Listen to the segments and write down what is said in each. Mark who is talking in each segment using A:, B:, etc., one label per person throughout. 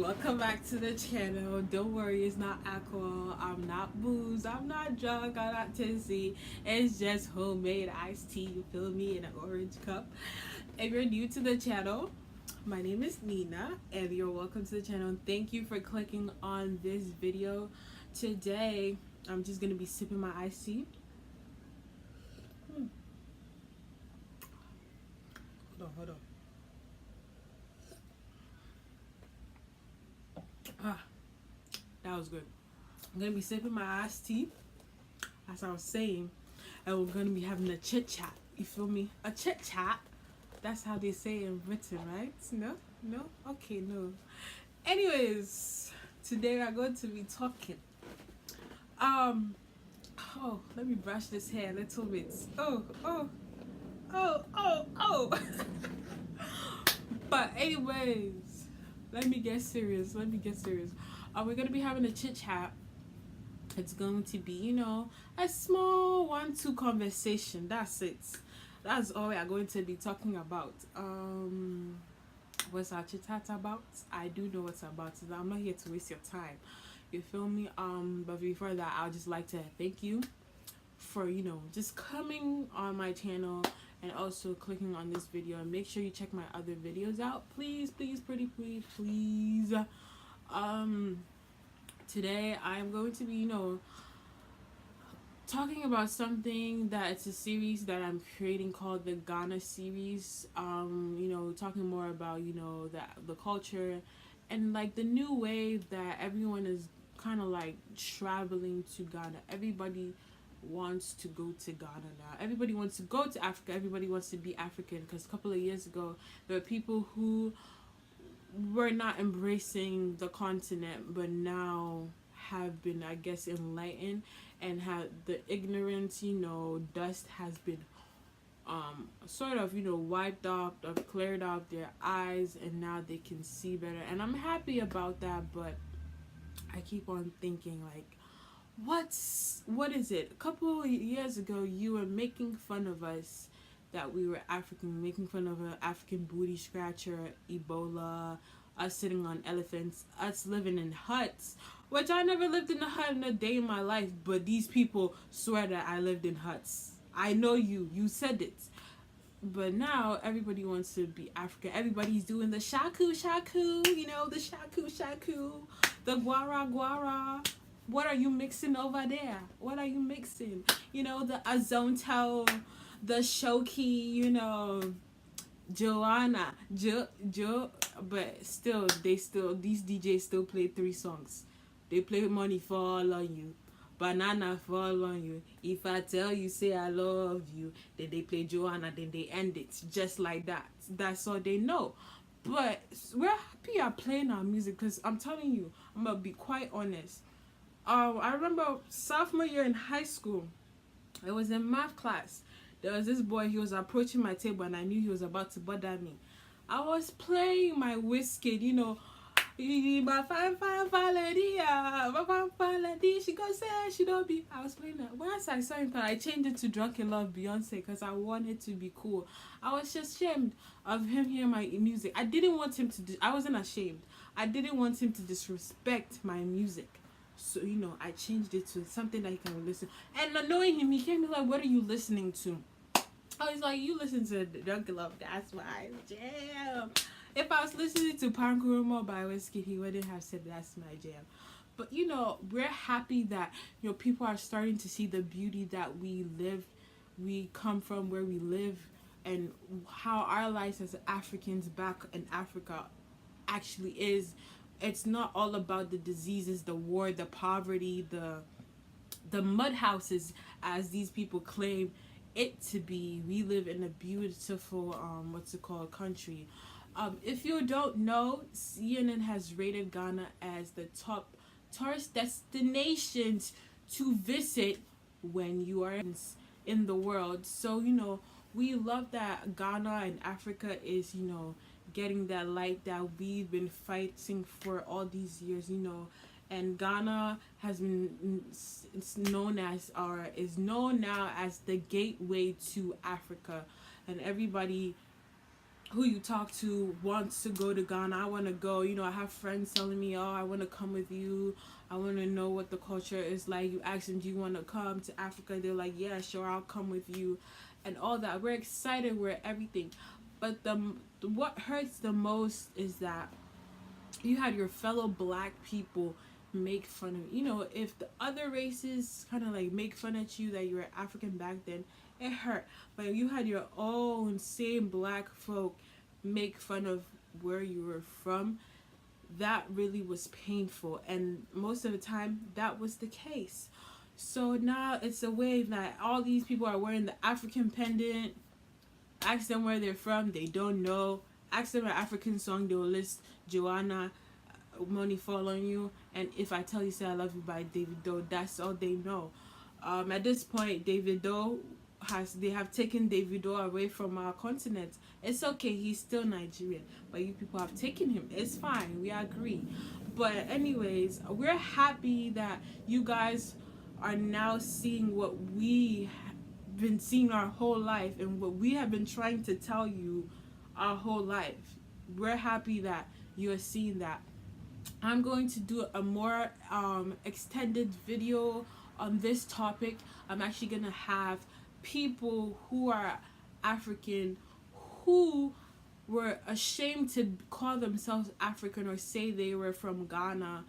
A: welcome back to the channel. Don't worry, it's not alcohol, I'm not booze, I'm not drunk, I'm not tipsy. It's just homemade iced tea, you feel me, in an orange cup. If you're new to the channel, my name is Nina and you're welcome to the channel. Thank you for clicking on this video. Today I'm just gonna be sipping my iced tea. Hold on. Ah, that was good. I'm gonna be sipping my iced tea, as I was saying, and we're gonna be having a chit chat. You feel me? A chit chat. That's how they say it in Britain, right? No, okay, no. Anyways, today we're going to be talking. Oh, let me brush this hair a little bit. Oh. But anyways, let me get serious. We're gonna be having a chit chat. It's going to be, a small 1-2 conversation. That's it. That's all we are going to be talking about. What's our chit chat about? I do know what's about. I'm not here to waste your time. You feel me? But before that, I'd just like to thank you for just coming on my channel and also clicking on this video, and make sure you check my other videos out, please. Today I'm going to be talking about something that it's a series that I'm creating called the Ghana series. Talking more about the culture and like the new wave that everyone is kind of like traveling to Ghana. Everybody wants to go to Ghana now. Everybody wants to go to Africa. Everybody wants to be African, because a couple of years ago there were people who were not embracing the continent, but now have been, I guess, enlightened, and have the ignorance, dust has been sort of wiped off or cleared off their eyes, and now they can see better, and I'm happy about that. But I keep on thinking, like, what is it? A couple of years ago you were making fun of us that we were African, making fun of an African booty scratcher, Ebola, us sitting on elephants, us living in huts, which I never lived in a hut in a day in my life, but these people swear that I lived in huts. I know you said it. But now everybody wants to be African. Everybody's doing the shaku, the shaku, the guara. What are you mixing over there? What are you mixing? The azonto, the shoki, Joanna, but still, these DJs still play 3 songs. They play Money Fall on You, Banana Fall on You, If I Tell You Say I Love You. Then they play Joanna, then they end it just like that. That's all they know. But we're happy you're playing our music, because I'm telling you, I'm gonna be quite honest. I remember sophomore year in high school, it was in math class. There was this boy, he was approaching my table, and I knew he was about to bother me. I was playing my Wizkid, my fine lady, she go say she don't be. I was playing that. Once I saw him, I changed it to Drunken Love Beyonce, because I wanted to be cool. I was just ashamed of him hearing my music. I didn't want him to. I wasn't ashamed. I didn't want him to disrespect my music. So, I changed it to something that he can listen. And knowing him, he came to me like, what are you listening to? I was like, you listen to Drunken Love, that's my jam. If I was listening to Pankuruma by Wizkid, he wouldn't have said that's my jam. But, we're happy that, people are starting to see the beauty that we come from, where we live, and how our lives as Africans back in Africa actually is. It's not all about the diseases, the war, the poverty, the mud houses, as these people claim it to be. We live in a beautiful country. If you don't know, CNN has rated Ghana as the top tourist destinations to visit when you are in the world. So we love that Ghana and Africa is getting that light that we've been fighting for all these years, and Ghana has been is known now as the gateway to Africa, and everybody who you talk to wants to go to Ghana. I want to go. You know, I have friends telling me, "Oh, I want to come with you. I want to know what the culture is like." You ask them, "Do you want to come to Africa?" They're like, "Yeah, sure, I'll come with you," and all that. We're excited. We're everything, but what hurts the most is that you had your fellow black people make fun of you. You know, if the other races kind of like make fun at you that you were African back then, it hurt. But you had your own same black folk make fun of where you were from. That really was painful, and most of the time that was the case. So now it's a wave that all these people are wearing the African pendant. Ask them where they're from, they don't know. Ask them an African song, they will list Joanna, Money Fall on You, and If I Tell You Say I Love You by David Doe. That's all they know. At this point, David Doe they have taken David Doe away from our continent. It's okay, he's still Nigerian, but you people have taken him. It's fine, we agree. But anyways, we're happy that you guys are now seeing what we have been seeing our whole life and what we have been trying to tell you our whole life. We're happy that you're seeing that. I'm going to do a more extended video on this topic. I'm actually going to have people who are African who were ashamed to call themselves African or say they were from Ghana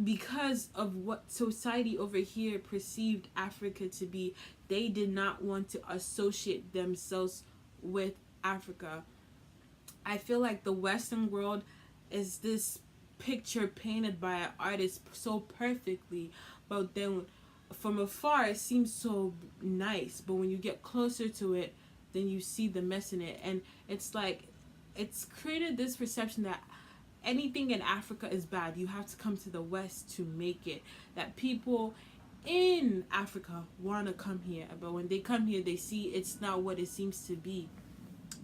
A: because of what society over here perceived Africa to be. They did not want to associate themselves with Africa. I feel like the Western world is this picture painted by an artist so perfectly, but then from afar it seems so nice, but when you get closer to it, then you see the mess in it. And it's like it's created this perception that anything in Africa is bad. You have to come to the West to make it. That people in Africa want to come here, but when they come here, they see it's not what it seems to be.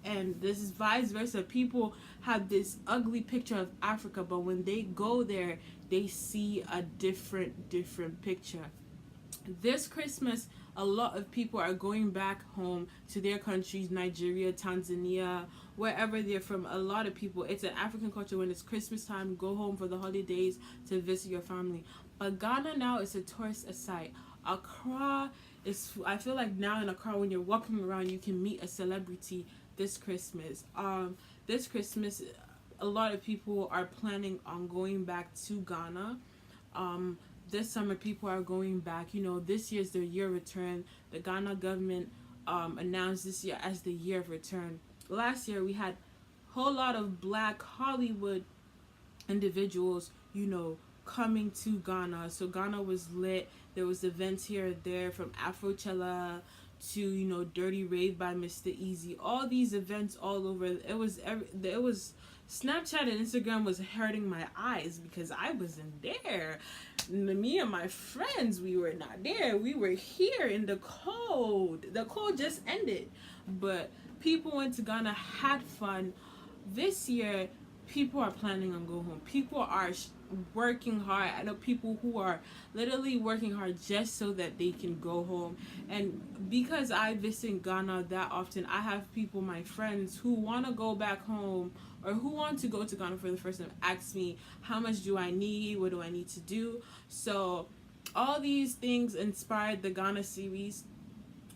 A: And this is vice versa. People have this ugly picture of Africa, but when they go there, they see a different picture. This Christmas, a lot of people are going back home to their countries, Nigeria, Tanzania, wherever they're from. A lot of people, it's an African culture. When it's Christmas time, go home for the holidays to visit your family. But Ghana now is a tourist site. Accra is, I feel like now in Accra, when you're walking around, you can meet a celebrity this Christmas. This Christmas, a lot of people are planning on going back to Ghana. This summer, people are going back. You know, this year's their year of return. The Ghana government announced this year as the year of return. Last year, we had a whole lot of black Hollywood individuals, you know, coming to Ghana. So Ghana was lit. There was events here and there, from Afrochella to, you know, Dirty Rave by Mr. Easy. All these events all over. It was Snapchat and Instagram was hurting my eyes because I wasn't there. Me and my friends, we were not there. We were here in the cold. The cold just ended. But people went to Ghana, had fun. This year, people are planning on going home. People are working hard. I know people who are literally working hard just so that they can go home. And because I visit Ghana that often, I have people, my friends, who want to go back home or who want to go to Ghana for the first time, ask me, how much do I need? What do I need to do? So all these things inspired the Ghana series.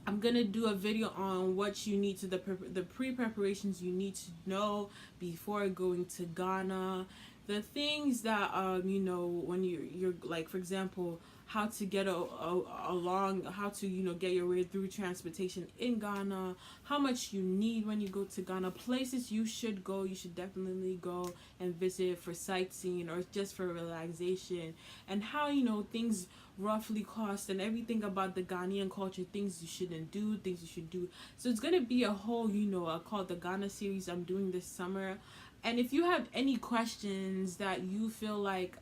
A: I'm gonna do a video on what you need to the pre-preparations you need to know before going to Ghana, the things that you know, when you're like, for example, how to get along, how to, you know, get your way through transportation in Ghana, how much you need when you go to Ghana, places you should go, you should definitely go and visit for sightseeing or just for relaxation, and how, you know, things roughly cost and everything about the Ghanaian culture, things you shouldn't do, things you should do. So it's gonna be a whole, you know, called the Ghana series I'm doing this summer. And if you have any questions that you feel like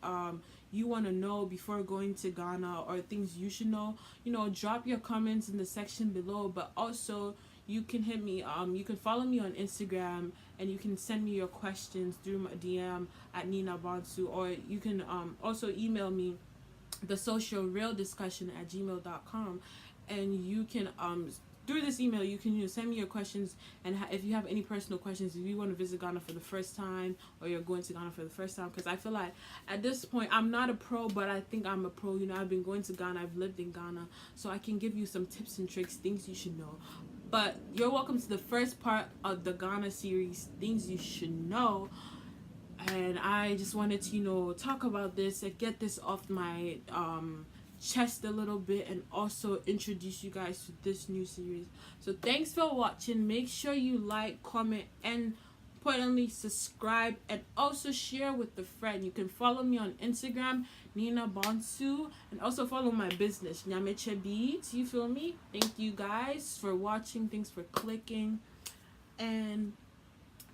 A: you want to know before going to Ghana, or things you should know, you know, drop your comments in the section below. But also, you can hit me, you can follow me on Instagram, and you can send me your questions through my DM at Nina Bonsu, or you can also email me, the social real discussion at gmail.com, and you can through this email, you can send me your questions, and if you have any personal questions, if you want to visit Ghana for the first time, or you're going to Ghana for the first time, because I feel like at this point I'm not a pro, but I think I'm a pro. I've been going to Ghana, I've lived in Ghana, so I can give you some tips and tricks, things you should know. But you're welcome to the first part of the Ghana series, things you should know. And I just wanted to talk about this and get this off my chest a little bit, and also introduce you guys to this new series. So thanks for watching. Make sure you like, comment, and importantly subscribe, and also share with a friend. You can follow me on Instagram, Nina Bonsu, and also follow my business, Nyameche Beats. You feel me? Thank you guys for watching. Thanks for clicking, and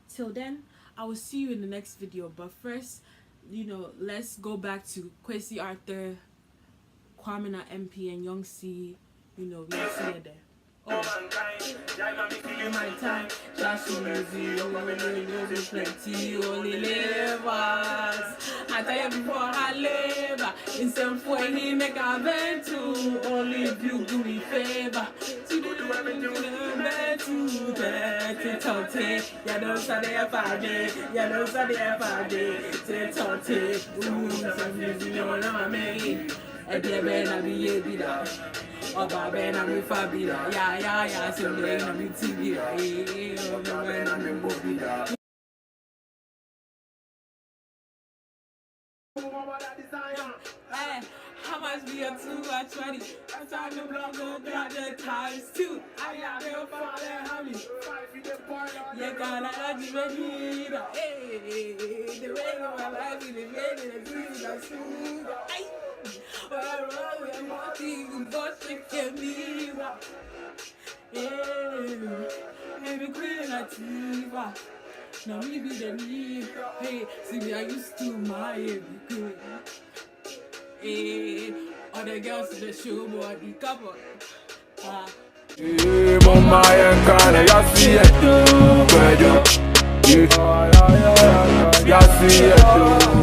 A: till then, I will see you in the next video. But first, let's go back to Kwesi Arthur, Kwame na MP, and Young C. We are seeing there. Oh, in my time, just easy, only plenty, only labors. I tell you before I labor, in some way he make a vent to, only if you do me favor. To do everything to get it, ya don't say if I did, ya don't say if I did, some music on my main. And the man I be a bida, or Baben I be Fabida, yeah, so they I be TV, yeah, or the man I be Bobida. Hey, how much be a 2 or 20? I'm trying to block on the times 2. I got them for that honey. You gotta give me the hey, the way of my life is the way the dreams are soon. I'm walking, but you can be right. Yeah, every queen I tiva. Now me be the need. Hey, see me, I used to my every queen. Hey, all the girls in the show, boy, the couple.
B: Mama and Kana, ya see it, yeah, ya see it.